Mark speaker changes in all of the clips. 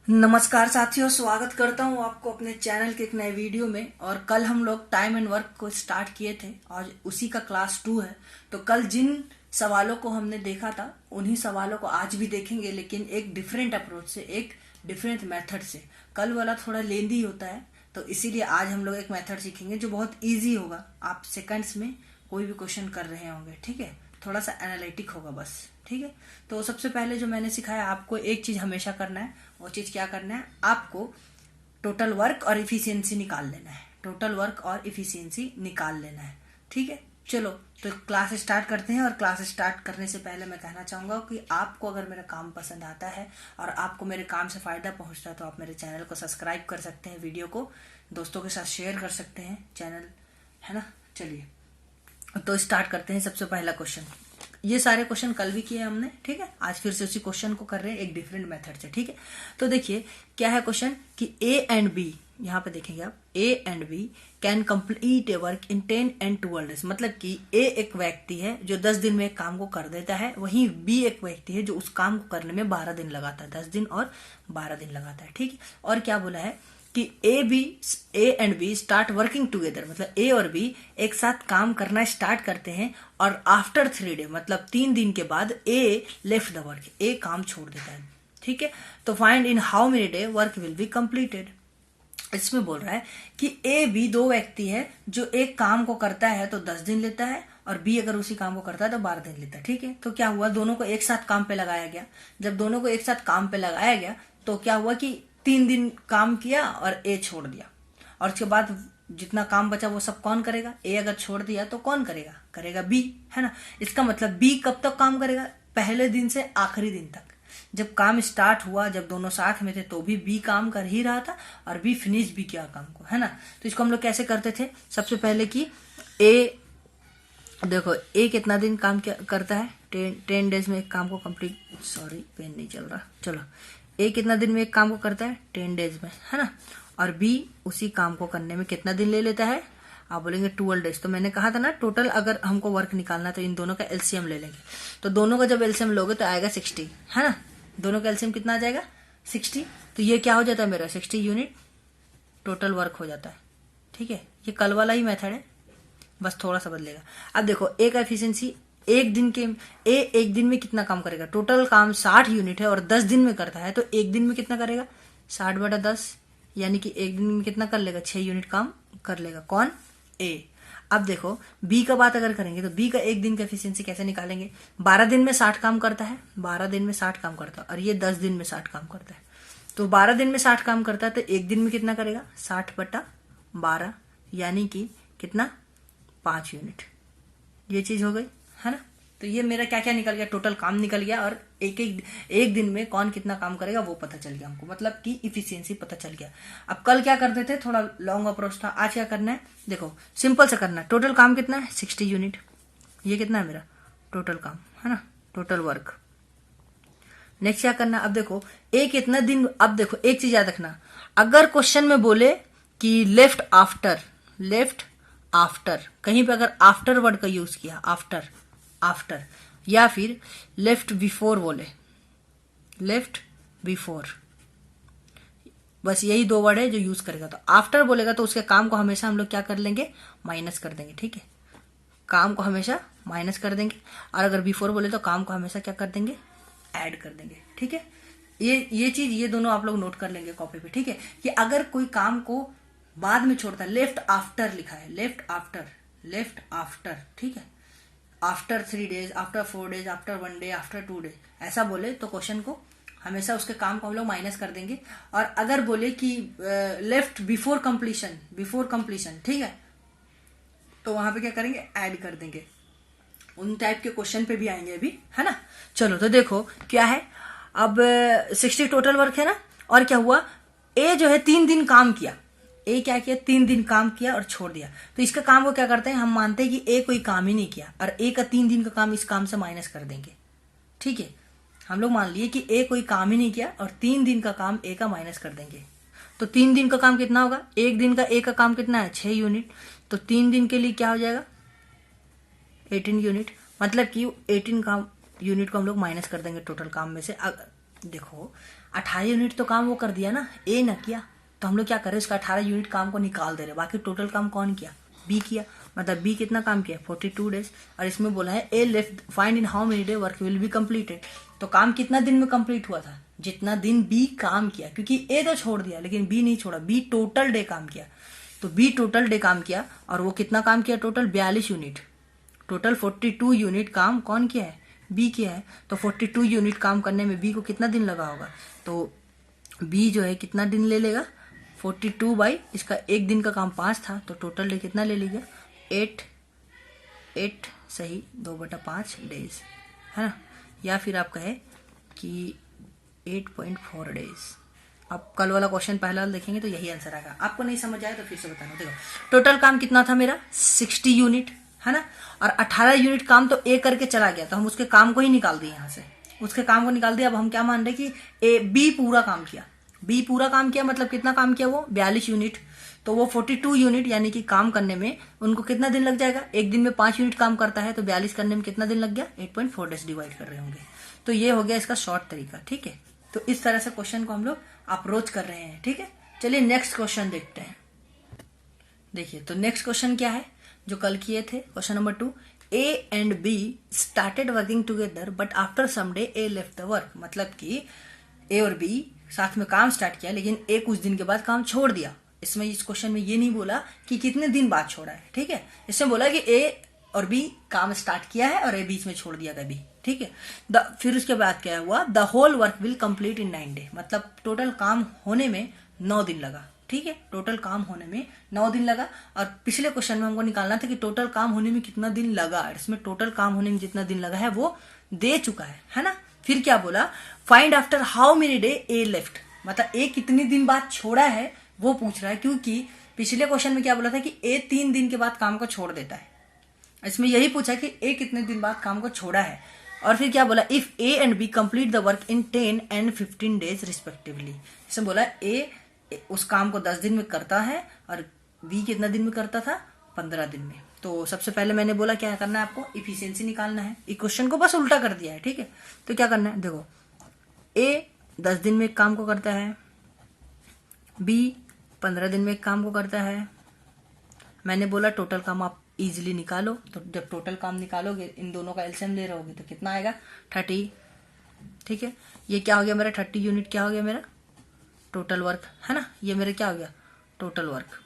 Speaker 1: नमस्कार साथियों, स्वागत करता हूँ आपको अपने चैनल के एक नए वीडियो में। और कल हम लोग टाइम एंड वर्क को स्टार्ट किए थे और उसी का क्लास 2 है। तो कल जिन सवालों को हमने देखा था उन्हीं सवालों को आज भी देखेंगे, लेकिन एक डिफरेंट अप्रोच से, एक डिफरेंट मेथड से। कल वाला थोड़ा लेंदी होता है, तो इसीलिए आज हम लोग एक मेथड सीखेंगे जो बहुत ईजी होगा। आप सेकंड्स में कोई भी क्वेश्चन कर रहे होंगे, ठीक है। थोड़ा सा एनालिटिक होगा बस, ठीक है। तो सबसे पहले जो मैंने सिखाया, आपको एक चीज हमेशा करना है। वो चीज क्या करना है, आपको टोटल वर्क और इफिशियंसी निकाल लेना है। टोटल वर्क और इफिशियंसी निकाल लेना है, ठीक है। चलो तो क्लास स्टार्ट करते हैं। और क्लास स्टार्ट करने से पहले मैं कहना चाहूंगा कि आपको अगर मेरा काम पसंद आता है और आपको मेरे काम से फायदा पहुंचता है तो आप मेरे चैनल को सब्सक्राइब कर सकते हैं, वीडियो को दोस्तों के साथ शेयर कर सकते हैं, चैनल है ना। चलिए तो स्टार्ट करते हैं। सबसे पहला क्वेश्चन, ये सारे क्वेश्चन कल भी किए हमने, ठीक है। आज फिर से उसी क्वेश्चन को कर रहे हैं एक डिफरेंट मेथड से, ठीक है। तो देखिए क्या है क्वेश्चन कि ए एंड बी, यहाँ पे देखेंगे आप, A and B can complete a work in 10 and 12 days। मतलब कि ए एक व्यक्ति है जो 10 दिन में एक काम को कर देता है, वहीं बी एक व्यक्ति है जो उस काम को करने में 12 दिन लगाता है। 10 दिन और 12 दिन लगाता है, ठीक है। और क्या बोला है कि A and B start working together, मतलब ए और बी एक साथ काम करना स्टार्ट करते हैं। और आफ्टर 3 days, मतलब 3 दिन के बाद ए लेफ्ट द वर्क, ए काम छोड़ देता है, ठीक है। तो find in how many day work will be completed. इसमें बोल रहा है कि ए बी दो व्यक्ति है जो एक काम को करता है तो 10 दिन लेता है, और बी अगर उसी काम को करता है तो 12 दिन लेता है, ठीक है। तो क्या हुआ, दोनों को एक साथ काम पे लगाया गया। जब दोनों को एक साथ काम पे लगाया गया तो क्या हुआ कि 3 दिन काम किया और ए छोड़ दिया, और उसके बाद जितना काम बचा वो सब कौन करेगा। ए अगर छोड़ दिया तो कौन करेगा, करेगा बी, है ना। इसका मतलब बी कब तक काम करेगा, पहले दिन से आखिरी दिन तक। जब काम स्टार्ट हुआ, जब दोनों साथ में थे तो भी बी काम कर ही रहा था और बी फिनिश भी किया काम को, है ना। तो इसको हम लोग कैसे करते थे, सबसे पहले कि ए, देखो ए कितना दिन काम करता है, 10 days में एक काम को कंप्लीट, सॉरी पेन नहीं चल रहा, चलो। ए कितना दिन में एक काम को करता है, 10 days में, है ना। और बी उसी काम को करने में कितना दिन ले लेता है, आप बोलेंगे 12 days। तो मैंने कहा था ना, टोटल अगर हमको वर्क निकालना है तो इन दोनों का एलसीएम ले लेंगे। तो दोनों का जब एलसीएम लोगे तो आएगा 60, है ना। दोनों का एलसीएम कितना आ जाएगा, 60। तो ये क्या हो जाता है मेरा, 60 यूनिट टोटल वर्क हो जाता है, ठीक है। ये कल वाला ही मेथड है, बस थोड़ा सा बदलेगा। अब देखो ए का एफिशिएंसी, एक दिन में कितना काम करेगा, टोटल काम 60 यूनिट है और 10 दिन में करता है, तो एक दिन में कितना करेगा, 60/10, यानी कि एक दिन में कितना कर लेगा, 6 यूनिट काम कर लेगा। कौन, ए। अब देखो बी का बात अगर करेंगे तो बी का एक दिन का एफिशिएंसी कैसे निकालेंगे, 12 दिन में 60 काम करता है, 12 दिन में 60 काम करता है, और ये 10 दिन में 60 काम करता है। तो 12 दिन में 60 काम करता है तो एक दिन में कितना करेगा, 60/12, यानी कि कितना, 5 यूनिट। ये चीज हो गई, है ना। तो ये मेरा क्या क्या निकल गया, टोटल काम निकल गया, और एक दिन में कौन कितना काम करेगा वो पता चल गया हमको, मतलब कि इफिशियंसी पता चल गया। अब कल क्या करते थे, थोड़ा लॉन्ग अप्रोच था। आज क्या करना है, देखो सिंपल से करना है। टोटल काम कितना है, 60 यूनिट। ये कितना है मेरा टोटल काम, है ना, टोटल वर्क। नेक्स्ट क्या करना, अब देखो ए कितना दिन, अब देखो एक चीज याद रखना, अगर क्वेश्चन में बोले कि लेफ्ट आफ्टर, कहीं पे अगर आफ्टर वर्ड का यूज किया, आफ्टर, या फिर लेफ्ट बिफोर बोले, लेफ्ट बिफोर, बस यही 2 वर्ड है जो यूज करेगा। तो आफ्टर बोलेगा तो उसके काम को हमेशा हम लोग क्या कर लेंगे, माइनस कर देंगे, ठीक है। काम को हमेशा माइनस कर देंगे। और अगर बिफोर बोले तो काम को हमेशा क्या कर देंगे, ऐड कर देंगे, ठीक है। ये चीज, ये दोनों आप लोग नोट कर लेंगे कॉपी पे, ठीक है। कि अगर कोई काम को बाद में छोड़ता है, लेफ्ट आफ्टर लिखा है, लेफ्ट आफ्टर, ठीक है। After 3 days, after 4 days, after 1 day, after 2 days, ऐसा बोले तो क्वेश्चन को हमेशा उसके काम को हम लोग माइनस कर देंगे। और अगर बोले कि लेफ्ट बिफोर कंप्लीशन, ठीक है, तो वहां पे क्या करेंगे, ऐड कर देंगे। उन टाइप के क्वेश्चन पे भी आएंगे अभी, है ना। चलो तो देखो क्या है, अब 60 टोटल वर्क है ना। और क्या हुआ, ए जो है 3 दिन काम किया, ए क्या किया, 3 दिन काम किया और छोड़ दिया। तो इसका काम को क्या करते हैं, हम मानते हैं कि ए कोई काम ही नहीं किया, और ए का 3 दिन का काम इस काम से माइनस कर देंगे, ठीक है। हम लोग मान लिए कि ए कोई काम ही नहीं किया और 3 दिन का काम ए का माइनस कर देंगे। तो 3 दिन का काम कितना होगा, एक दिन का ए का काम कितना है, 6 यूनिट। तो 3 दिन के लिए क्या हो जाएगा, 18 यूनिट। मतलब कि 18 काम यूनिट को हम लोग माइनस कर देंगे टोटल काम में से। देखो 18 यूनिट तो काम वो कर दिया ना, ए ना किया, तो हम लोग क्या करें, उसका 18 यूनिट काम को निकाल दे रहे, बाकी टोटल काम कौन किया, बी किया। मतलब बी कितना काम किया, 42 डेज। और इसमें बोला है A left, find in how many day work will be completed. तो काम कितना दिन में कंप्लीट हुआ था, जितना दिन बी काम किया, क्योंकि ए तो छोड़ दिया लेकिन बी नहीं छोड़ा, बी टोटल डे काम किया। तो बी टोटल डे काम किया, और वो कितना काम किया, टोटल 42 यूनिट। टोटल 42 यूनिट काम कौन किया है, बी किया है। तो 42 यूनिट काम करने में बी को कितना दिन लगा होगा, तो बी जो है कितना दिन ले लेगा, 42 बाई इसका एक दिन का काम 5 था, तो टोटल डे कितना ले लीजिए, 8 सही 2/5 डेज, है ना। या फिर आप कहे कि 8.4 डेज। अब कल वाला क्वेश्चन पहला देखेंगे तो यही आंसर आएगा। आपको नहीं समझ आया तो फिर से बताना। देखो टोटल काम कितना था मेरा, 60 यूनिट, है ना। और 18 यूनिट काम तो ए करके चला गया, तो हम उसके काम को ही निकाल दिए यहाँ से, उसके काम को निकाल दिया। अब हम क्या मान रहे कि ए बी पूरा काम किया, बी पूरा काम किया मतलब कितना काम किया, वो 42 यूनिट। तो वो 42 यूनिट यानी कि काम करने में उनको कितना दिन लग जाएगा, एक दिन में 5 यूनिट काम करता है, तो 42 करने में कितना दिन लग गया, 8.4 डेज डिवाइड कर रहे होंगे। तो ये हो गया इसका शॉर्ट तरीका, ठीक है। तो इस तरह से क्वेश्चन को हम लोग अप्रोच कर रहे हैं, ठीक है। चलिए नेक्स्ट क्वेश्चन देखते हैं। देखिए तो नेक्स्ट क्वेश्चन क्या है, जो कल किए थे, question number 2। A and B started working together but after some day A left the work. मतलब कि ए और बी साथ में काम स्टार्ट किया, लेकिन ए कुछ दिन के बाद काम छोड़ दिया। इसमें इस क्वेश्चन में ये नहीं बोला कि कितने दिन बाद छोड़ा है, ठीक है। इसमें बोला कि ए और बी काम स्टार्ट किया है और ए बीच में छोड़ दिया कभी, ठीक है। फिर उसके बाद क्या हुआ, the whole work will complete in 9 day. मतलब टोटल काम होने में 9 दिन लगा, ठीक है। टोटल काम होने में 9 दिन लगा। और पिछले क्वेश्चन में हमको निकालना था कि टोटल काम होने में कितना दिन लगा, इसमें टोटल काम होने में जितना दिन लगा है वो दे चुका है ना। फिर क्या बोला, find after how many day A left. मतलब ए कितने दिन बाद छोड़ा है वो पूछ रहा है, क्योंकि पिछले क्वेश्चन में क्या बोला था कि ए 3 दिन के बाद काम को छोड़ देता है। इसमें यही पूछा कि ए कितने दिन बाद काम को छोड़ा है। और फिर क्या बोला, if A and B complete the work in 10 and 15 days respectively. इसमें बोला ए उस काम को 10 दिन में करता है और बी कितना दिन में करता था, 15 दिन में। तो सबसे पहले मैंने बोला क्या करना है, आपको इफिशियंसी निकालना है। इस क्वेश्चन को बस उल्टा कर दिया है, ठीक है। तो क्या करना है, देखो ए 10 दिन में एक काम को करता है, बी 15 दिन में एक काम को करता है। मैंने बोला टोटल काम आप इजीली निकालो, तो जब टोटल काम निकालोगे इन दोनों का एलसीएम ले रहोगे तो कितना आएगा, 30, ठीक है। ये क्या हो गया मेरा, 30 यूनिट क्या हो गया मेरा, टोटल वर्क, है ना। ये मेरा क्या हो गया, टोटल वर्क,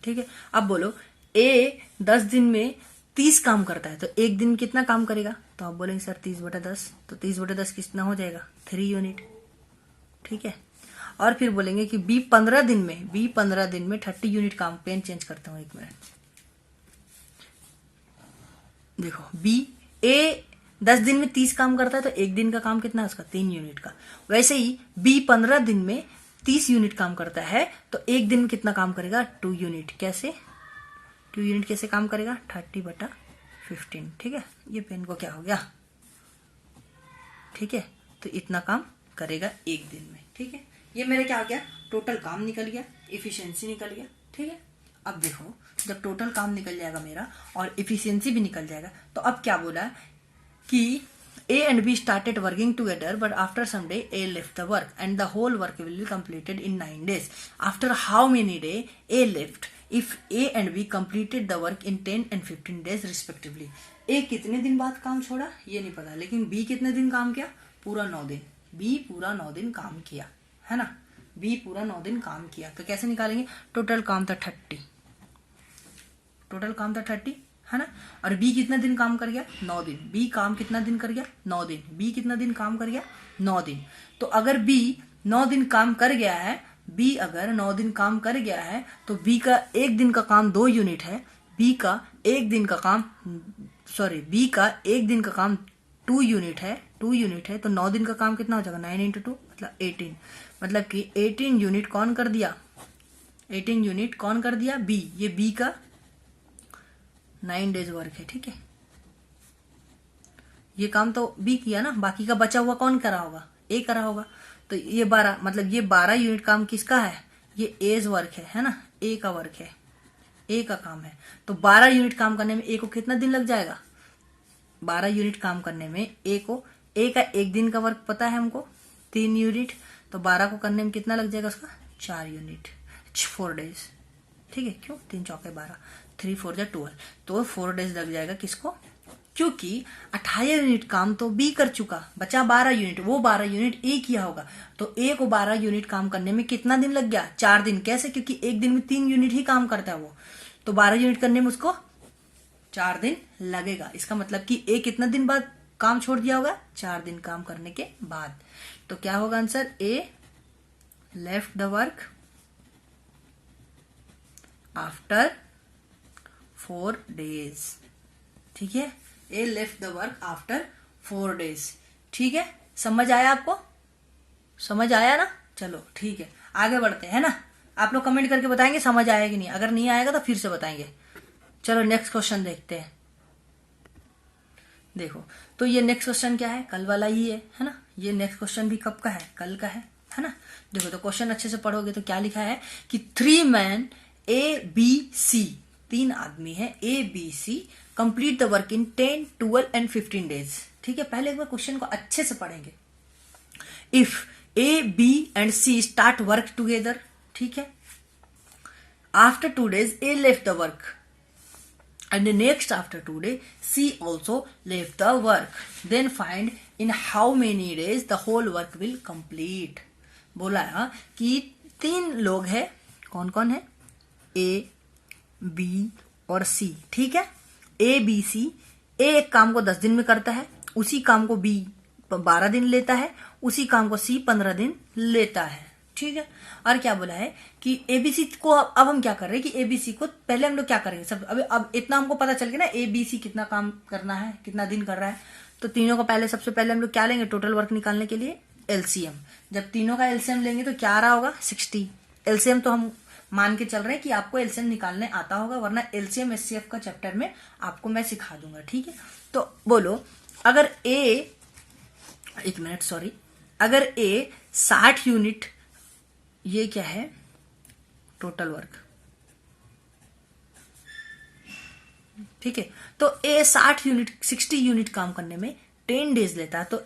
Speaker 1: ठीक है। अब बोलो ए 10 दिन में 30 काम करता है, तो एक दिन कितना काम करेगा, तो आप बोलेंगे सर 30/10, तो 30/10 कितना हो जाएगा, 3 यूनिट, ठीक है। और फिर बोलेंगे कि बी 15 दिन में 30 यूनिट काम, पेन चेंज करता हूं 1 मिनट। देखो बी ए 10 दिन में 30 काम करता है, तो एक दिन का काम कितना है उसका, 3 यूनिट का। वैसे ही बी 15 दिन में 30 यूनिट काम करता है, तो एक दिन में कितना काम करेगा, 2 यूनिट। कैसे 2 यूनिट कैसे काम करेगा, 30/15, ठीक है। ये पेन को क्या हो गया, ठीक है। तो इतना काम करेगा एक दिन में, ठीक है। ये मेरे क्या हो गया, टोटल काम निकल गया, इफिशियंसी निकल गया, ठीक है। अब देखो जब टोटल काम निकल जाएगा मेरा और इफिशियंसी भी निकल जाएगा, तो अब क्या बोला कि A and B started working together but after some day A left the work and the whole work will be completed in 9 days. After how many day A left if A and B completed the work in 10 and 15 days respectively. A कितने दिन बाद काम छोड़ा ये नहीं पता, लेकिन B कितने दिन काम किया, पूरा 9 दिन। बी पूरा 9 दिन काम किया, है ना। बी पूरा 9 दिन काम किया, तो कैसे निकालेंगे, टोटल काम था 30, टोटल काम था 30, है ना। और बी कितना दिन काम कर गया, 9 दिन। बी काम कितना दिन कर गया, 9 दिन। बी कितना दिन काम कर गया, 9 दिन। तो अगर बी 9 दिन काम कर गया है, बी अगर 9 दिन काम कर गया है, तो बी का एक दिन का काम 2 यूनिट है, बी का एक दिन का काम बी का एक दिन का काम 2 यूनिट है, 2 यूनिट है। तो 9 दिन का काम कितना हो जाएगा, 9 × 2 मतलब 18। मतलब कि 18 यूनिट कौन कर दिया, 18 यूनिट कौन कर दिया, बी। ये बी का 9 डेज वर्क है, ठीक है। ये काम तो बी किया ना, बाकी का बचा हुआ कौन करा होगा, ए करा होगा। तो ये 12 मतलब ये 12 यूनिट काम किसका है, ये एज वर्क है ना, ए का वर्क है, ए का काम है। तो 12 यूनिट काम करने में ए को कितना दिन लग जाएगा, 12 यूनिट काम करने में ए को ए का एक दिन का वर्क पता है हमको 3 यूनिट, तो 12 को करने में कितना लग जाएगा उसका 4 यूनिट, 4 डेज। ठीक है, क्यों 3 चौके 12, 3 4 जा 12, तो 4 डेज लग जाएगा किसको, क्योंकि 28 यूनिट काम तो बी कर चुका, बचा 12 यूनिट, वो 12 यूनिट ए किया होगा, तो ए को 12 यूनिट काम करने में कितना दिन लग गया 4 दिन। कैसे, क्योंकि एक दिन में 3 यूनिट ही काम करता है वो, तो 12 यूनिट करने में उसको 4 दिन लगेगा। इसका मतलब कि ए कितना दिन बाद काम छोड़ दिया होगा 4 दिन काम करने के बाद। तो क्या होगा answer, A left the work after 4 days. ठीक है, A left the work after 4 days. ठीक है, समझ आया आपको, समझ आया ना। चलो ठीक है, आगे बढ़ते हैं ना। आप लोग कमेंट करके बताएंगे समझ आया कि नहीं, अगर नहीं आएगा तो फिर से बताएंगे। चलो नेक्स्ट क्वेश्चन देखते हैं। देखो, तो ये नेक्स्ट क्वेश्चन क्या है, कल वाला ही है ना। ये नेक्स्ट क्वेश्चन भी कब का है, कल का है ना। देखो, तो क्वेश्चन अच्छे से पढ़ोगे तो क्या लिखा है कि 3 मैन ए बी सी, 3 आदमी है A B C, complete the work in 10, 12 and 15 days. ठीक है, पहले एक बार क्वेश्चन को अच्छे से पढ़ेंगे। If A B and C start work together, ठीक है, after 2 days A left the work and next after 2 days C also left the work, then find in how many days the whole work will complete। बोला है कि 3 लोग हैं, कौन कौन है, A, B और C। ठीक है, A, B, C, A एक काम को 10 दिन में करता है, उसी काम को B 12 दिन लेता है, उसी काम को C 15 दिन लेता है। ठीक है, और क्या बोला है कि एबीसी को अब हम क्या कर रहे हैं कि एबीसी को पहले हम लोग क्या करेंगे सब, अब इतना हमको पता चल गया ना एबीसी कितना काम करना है, कितना दिन कर रहा है। तो तीनों को पहले, सबसे पहले हम लोग क्या लेंगे टोटल वर्क निकालने के लिए, एलसीएम। जब तीनों का एलसीएम लेंगे तो क्या आ रहा होगा 60। एलसीएम तो हम मान के चल रहे हैं कि आपको एलसीएम निकालने आता होगा, वरना एलसीएम एचसीएफ का चैप्टर में आपको मैं सिखा दूंगा। ठीक है, तो बोलो अगर ए, एक मिनट सॉरी, अगर ए 60 यूनिट, ये क्या है टोटल वर्क, ठीक है, तो ए 60 यूनिट काम करने में 10 डेज लेता है, तो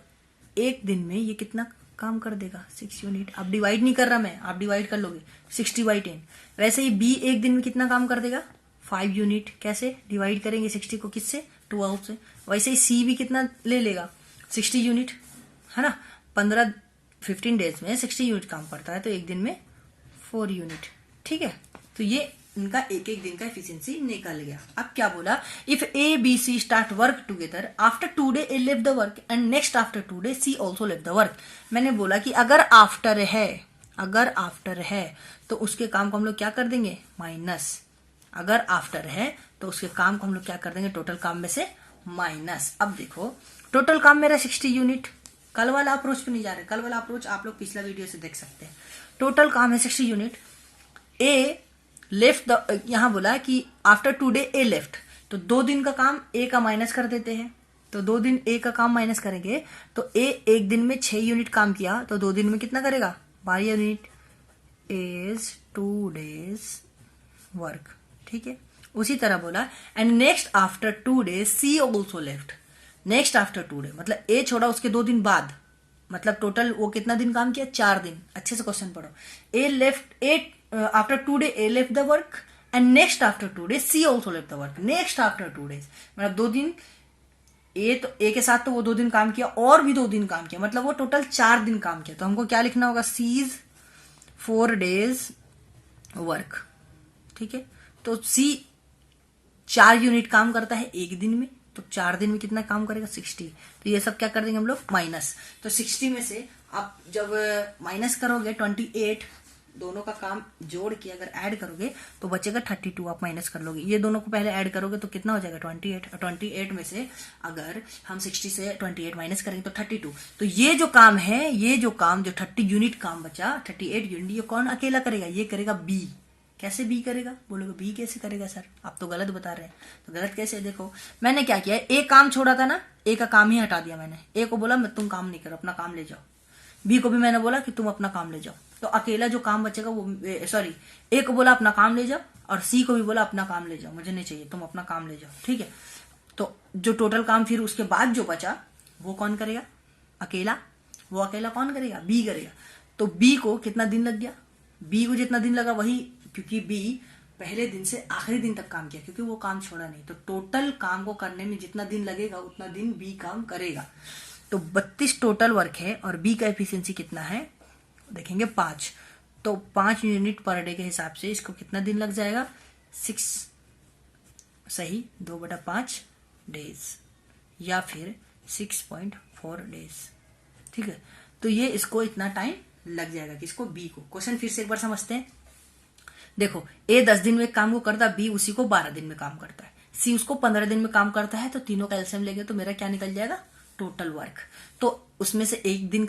Speaker 1: एक दिन में ये कितना काम कर देगा 6 यूनिट। अब डिवाइड नहीं कर रहा मैं, आप डिवाइड कर लोगे 60/10। वैसे ही बी एक दिन में कितना काम कर देगा 5 यूनिट। कैसे डिवाइड करेंगे 60 को, किससे 12 से। वैसे ही सी भी कितना ले लेगा 60 यूनिट, है ना। 15 डेज में 60 यूनिट काम पड़ता है, तो एक दिन में 4 यूनिट। ठीक है, तो ये इनका एक एक दिन का एफिशिएंसी निकल गया। अब क्या बोला, if A B C start work together after 2 days A left the work and next after 2 days C also left the work. मैंने बोला कि अगर आफ्टर है तो उसके काम को हम लोग क्या कर देंगे माइनस। अगर आफ्टर है तो उसके काम को हम लोग क्या कर देंगे टोटल काम में से माइनस। अब देखो टोटल काम मेरा 60 यूनिट, कल वाला अप्रोच पे नहीं जा रहे, कल वाला अप्रोच आप लोग पिछला वीडियो से देख सकते हैं। टोटल काम है 60 यूनिट। ए लेफ्ट द, यहां बोला कि आफ्टर 2 days ए लेफ्ट, तो 2 दिन का काम ए का माइनस कर देते हैं। तो 2 दिन ए का काम माइनस करेंगे तो ए एक दिन में 6 यूनिट काम किया, तो 2 दिन में कितना करेगा 12 यूनिट इज 2 days वर्क। ठीक है, उसी तरह बोला and next after 2 days C also left. Next after 2 days मतलब ए छोड़ा उसके 2 दिन बाद, मतलब टोटल वो कितना दिन काम किया 4 दिन। अच्छे से क्वेश्चन पढ़ो। A left after 2 days A left the work and next after 2 days C also left the work. Next after 2 days मतलब 2 दिन ए, तो ए के साथ तो वो 2 दिन काम किया और भी 2 दिन काम किया, मतलब वो टोटल 4 दिन काम किया। तो हमको क्या लिखना होगा, सीज 4 days वर्क। ठीक है, तो सी 4 यूनिट काम करता है एक दिन में, तो 4 दिन में कितना काम करेगा 60। तो ये सब क्या कर देंगे हम लोग माइनस। तो 60 में से आप जब माइनस करोगे 28, दोनों का काम जोड़ के अगर ऐड करोगे तो बचेगा 32। आप माइनस कर लोगे, ये दोनों को पहले ऐड करोगे तो कितना हो जाएगा 28। 28 में से अगर हम 60 से 28 माइनस करेंगे तो 32। तो ये जो काम है, ये जो काम जो 30 यूनिट काम बचा 38 यूनिट, ये कौन अकेला करेगा, ये करेगा बी। कैसे बी करेगा, बोलोगे बी कैसे करेगा सर, आप तो गलत बता रहे हैं। तो गलत कैसे, देखो मैंने क्या किया, ए काम छोड़ा था ना, ए का काम ही हटा दिया मैंने। ए को बोला तुम काम नहीं करो, अपना काम ले जाओ। बी को भी मैंने बोला कि तुम अपना काम ले जाओ। तो अकेला जो काम बचेगा वो, सॉरी, ए को बोला अपना काम ले जाओ और सी को भी बोला अपना काम ले जाओ, मुझे नहीं चाहिए, तुम अपना काम ले जाओ। ठीक है, तो जो टोटल काम फिर उसके बाद जो बचा वो कौन करेगा, अकेला, वो अकेला कौन करेगा, बी करेगा। तो बी को कितना दिन लग गया, बी को जितना दिन लगा वही, क्योंकि बी पहले दिन से आखिरी दिन तक काम किया, क्योंकि वो काम छोड़ा नहीं, तो टोटल काम को करने में जितना दिन लगेगा उतना दिन बी काम करेगा। तो 32 टोटल वर्क है और बी का एफिशिएंसी कितना है देखेंगे 5, तो 5 यूनिट पर डे के हिसाब से इसको कितना दिन लग जाएगा 6, सही 2/5 डेज या फिर 6.4 डेज, ठीक है। तो ये इसको इतना टाइम लग जाएगा किसको, बी को। क्वेश्चन फिर से एक बार समझते हैं। देखो ए 10 दिन में काम को करता, बी उसी को 12 दिन में काम करता है, सी उसको 15 दिन में काम करता है, तो तीनों का एलसीएम लेंगे तो मेरा क्या निकल जाएगा टोटल वर्क। तो उसमें से एक दिन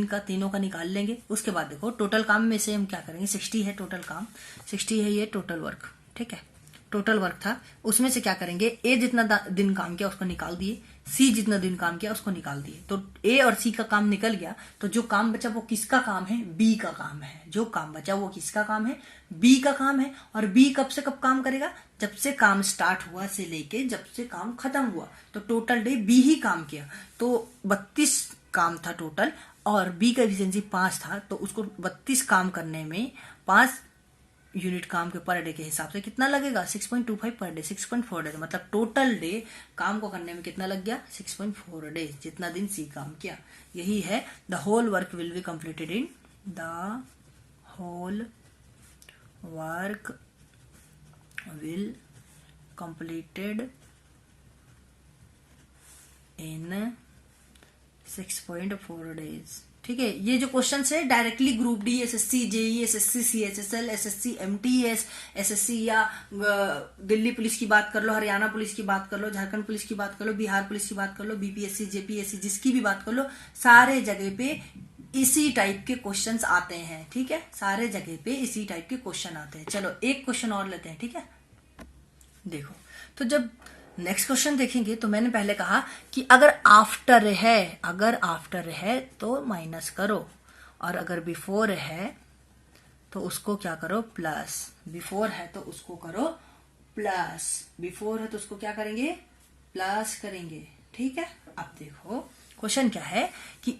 Speaker 1: का तीनों का निकाल लेंगे। उसके बाद देखो टोटल काम में से हम क्या करेंगे, 60 है टोटल काम, 60 है ये टोटल वर्क, ठीक है। टोटल वर्क था, उसमें से क्या करेंगे, ए जितना दिन काम किया उसको निकाल दिए, सी जितना दिन काम किया उसको निकाल दिए। तो ए और सी का काम निकल गया, तो जो काम बचा वो किसका काम है, बी का काम है। जो काम बचा वो किसका काम है, बी का काम है। और बी कब से कब काम करेगा, जब से काम स्टार्ट हुआ से लेके जब से काम खत्म हुआ। तो टोटल डे बी ही काम किया, तो 32 काम था टोटल, और बी का एफिशिएंसी 5 था, तो उसको 32 काम करने में 5 यूनिट काम के पर डे के हिसाब से कितना लगेगा 6.25 पर डे, 6.4 डे, मतलब टोटल डे काम को करने में कितना लग गया 6.4 डे, जितना दिन सी काम किया। यही है the whole work will be completed in, the whole work will completed in 6.4 days, ठीक है। ये जो क्वेश्चन है directly group D, SSC JE, SSC CHSL, SSC MTS, SSC या दिल्ली पुलिस की बात कर लो, हरियाणा पुलिस की बात कर लो, झारखंड पुलिस की बात कर लो, बिहार पुलिस की बात कर लो, बीपीएससी जेपीएससी जिसकी भी बात कर लो, सारे जगह पे इसी टाइप के क्वेश्चंस आते हैं, ठीक है। सारे जगह पे इसी टाइप के क्वेश्चन आते हैं। चलो एक क्वेश्चन और लेते हैं, ठीक है। देखो तो जब नेक्स्ट क्वेश्चन देखेंगे तो मैंने पहले कहा कि अगर आफ्टर है तो माइनस करो, और अगर बिफोर है तो उसको क्या करो प्लस, बिफोर है तो उसको करो प्लस, बिफोर है तो उसको क्या करेंगे प्लस करेंगे, ठीक है। अब देखो क्वेश्चन क्या है कि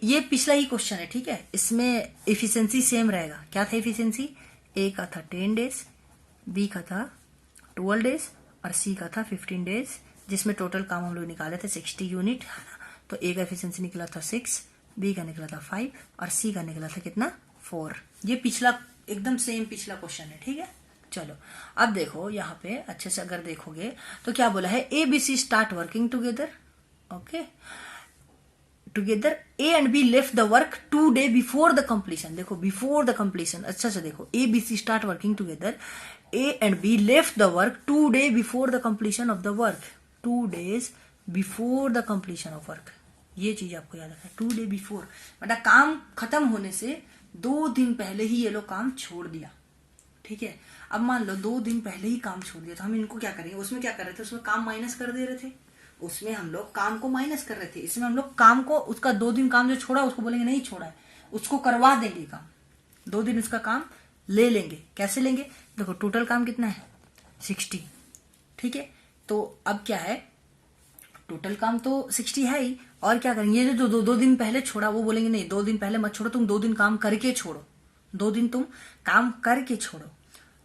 Speaker 1: ये पिछला ही क्वेश्चन है, ठीक है। इसमें एफिशिएंसी सेम रहेगा। क्या था एफिशिएंसी, ए का था 10 डेज, बी का था 12 डेज और सी का था 15 डेज, जिसमें टोटल काम हम लोग निकाले थे 60 यूनिट। तो ए का एफिशिएंसी निकला था 6, बी का निकला था 5 और सी का निकला था कितना 4। ये पिछला एकदम सेम पिछला क्वेश्चन है, ठीक है। चलो अब देखो यहाँ पे अच्छे से अगर देखोगे तो क्या बोला है, A B C start working together, okay, together A and B left the work 2 days before the completion. देखो बिफोर द कंप्लीशन, अच्छा से देखो, A B C start working together, A and B left the work 2 days before the completion of the work, 2 days before the completion of work। ये चीज आपको याद रखना, 2 days before मतलब काम खत्म होने से 2 दिन पहले ही ये लोग काम छोड़ दिया, ठीक है। अब मान लो 2 दिन पहले ही काम छोड़ दिया, तो हम इनको क्या करेंगे, उसमें क्या कर रहे थे, उसमें काम माइनस कर दे रहे थे, उसमें हम लोग काम को माइनस कर रहे थे। इसमें हम लोग काम को, उसका 2 दिन काम जो छोड़ा उसको बोलेंगे नहीं छोड़ा है, उसको करवा देंगे काम, 2 दिन उसका काम ले लेंगे। कैसे लेंगे, देखो टोटल काम कितना है 60, ठीक है। तो अब क्या है, टोटल काम तो 60 है ही, और क्या करेंगे, ये जो 2 दिन पहले छोड़ा वो बोलेंगे नहीं 2 दिन पहले मत छोड़ो, तुम 2 दिन काम करके छोड़ो, 2 दिन तुम काम करके छोड़ो,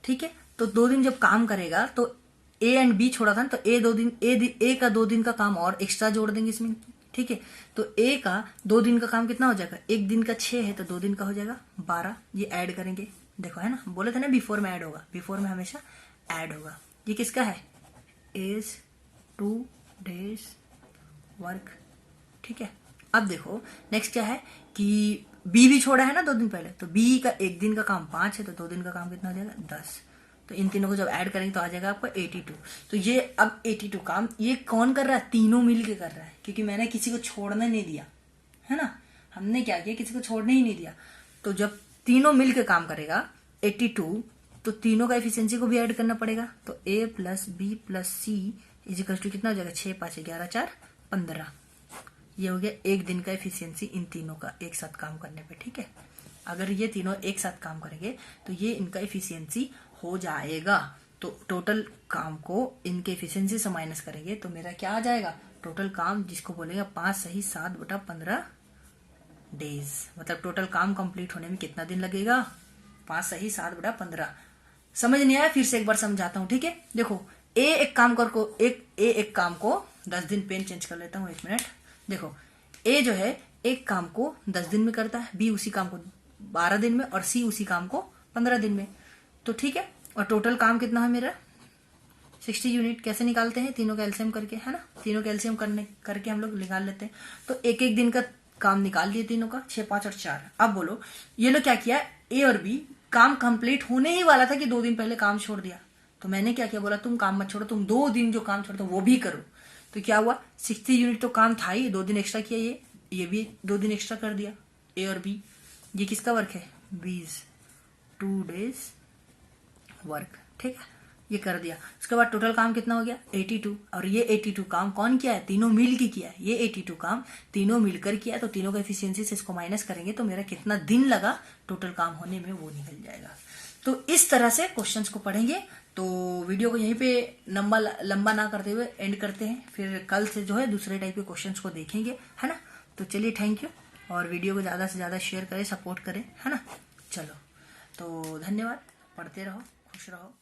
Speaker 1: ठीक है। तो 2 दिन जब काम करेगा तो ए एंड बी छोड़ा था ना, तो ए का 2 दिन का काम और एक्स्ट्रा जोड़ देंगे इसमें, ठीक है। तो ए का 2 दिन का काम कितना हो जाएगा, 1 दिन का 6 है तो 2 दिन का हो जाएगा 12, ये ऐड करेंगे। देखो है ना, बोले थे ना बिफोर में ऐड होगा, बिफोर में हमेशा ऐड होगा। ये किसका है, इज 2 days वर्क, ठीक है। अब देखो नेक्स्ट क्या है कि बी भी छोड़ा है ना 2 दिन पहले, तो बी का 1 दिन का काम 5 है तो 2 दिन का काम कितना हो जाएगा 10। तो इन तीनों को जब ऐड करेंगे तो आ जाएगा आपको 82। तो ये अब 82 काम ये कौन कर रहा है, तीनों मिलके कर रहा है, क्योंकि मैंने किसी को छोड़ने नहीं दिया है ना, हमने क्या किया किसी को छोड़ने ही नहीं दिया। तो जब तीनों मिलके काम करेगा 82, तो तीनों का एफिशिएंसी को भी ऐड करना पड़ेगा। तो A plus B plus C is equal to कितना हो जाएगा 6 5 11 4 15। ये हो गया 1 दिन का एफिशिएंसी इन तीनों का एक साथ काम करने पे, ठीक है। अगर ये तीनों एक साथ काम करेंगे तो ये इनका एफिशिएंसी हो जाएगा। तो टोटल काम को इनके एफिशिएंसी से माइनस करेंगे तो मेरा क्या आ जाएगा, टोटल काम जिसको बोलेंगे 5 सही 7/15 डेज, मतलब टोटल काम कंप्लीट होने में कितना दिन लगेगा, 5 सही 7/15। समझ नहीं आया, फिर से एक बार समझाता हूँ, ठीक है। देखो एक काम एक काम को 10 दिन, पेन चेंज कर लेता हूँ 1 मिनट। देखो ए जो है एक काम को 10 दिन में करता है, बी उसी काम को 12 दिन में और सी उसी काम को 15 दिन में, तो ठीक है। और टोटल काम कितना है मेरा 60 यूनिट। कैसे निकालते हैं, तीनों का एलसीएम करके, है ना, तीनों का एलसीएम करके हम लोग निकाल लेते हैं। तो एक एक दिन का काम निकाल लिए तीनों का, 6, 5 और 4। अब बोलो ये लोग क्या किया, ए और बी काम कंप्लीट होने ही वाला था कि 2 दिन पहले काम छोड़ दिया। तो मैंने क्या किया, बोला तुम काम मत छोड़ो, तुम 2 दिन जो काम छोड़ो वो भी करो। तो क्या हुआ, 60 यूनिट तो काम था ही, 2 दिन एक्स्ट्रा किया, ये भी 2 दिन एक्स्ट्रा कर दिया ए और बी। ये किसका वर्क है, बीज 2 डेज वर्क, ठीक है, ये कर दिया। उसके बाद टोटल काम कितना हो गया 82। और ये 82 काम कौन किया है, तीनों मिल के किया है। ये 82 काम तीनों मिलकर किया, तो तीनों का एफिशिएंसी से इसको माइनस करेंगे तो मेरा कितना दिन लगा टोटल काम होने में वो निकल जाएगा। तो इस तरह से क्वेश्चंस को पढ़ेंगे। तो वीडियो को यहीं पे लंबा ना करते हुए एंड करते हैं, फिर कल से जो है दूसरे टाइप के क्वेश्चंस को देखेंगे, है ना। तो चलिए थैंक यू, और वीडियो को ज्यादा से ज्यादा शेयर करें, सपोर्ट करें, है ना। चलो तो धन्यवाद, पढ़ते रहो, खुश रहो।